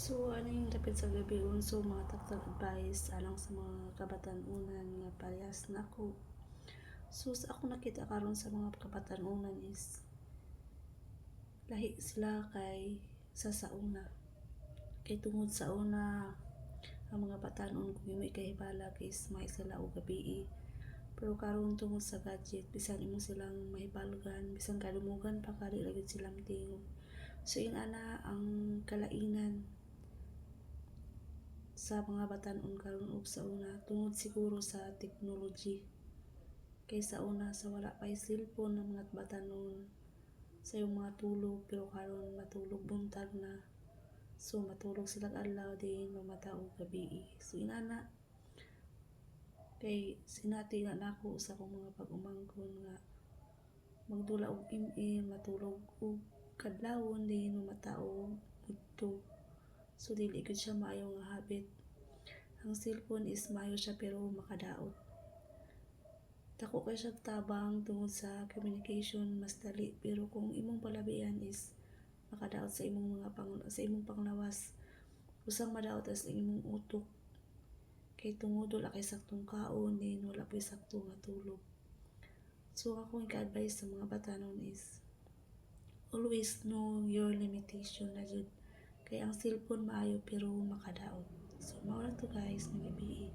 So, ano yung dapit sa gabi unso mga taktag advice alang sa mga kabatan-unan nga parehas nako. So, sa ako nakita karon sa mga kabatan-unan is lahi sila kay sa sauna. Kay tungod sa una ang mga batanon kung imo ikahibalag is may sila og gabi. Pero karon tungod sa gadget bisan imo silang mahibalgan, bisan kadumugan pa kadi ra gyud sila tingog. So, ana ang kalainan sa mga batan-on karon ug sa una tungod siguro sa technology. Kay sa una sa wala pay cellphone ng mga batanon sa yung mga tulog, pero karon matulog buntag na. So matulog sila adlaw din mamata og gabi. So inana kay sinati na nako sa akong mga pag-umangkon nga magdula og email, matulog og kadlawon din mamata og budto. So dili gud siya maayo nga habit. Ang cellphone is maayo siya pero makadaot. Dako kay siya tabang tungod sa communication mas dali, pero kung imong palabian is makadaot sa imong mga sa imong panglawas. Usang madaot as imong utok. Kay tungod wala kay saktong kaon din wala pay sakto nga tulog. So akong ka-advise sa mga batanon is always know your limitation na jud. Kay ang cellphone maayo pero makadaot. So mao to guys, ng gabi.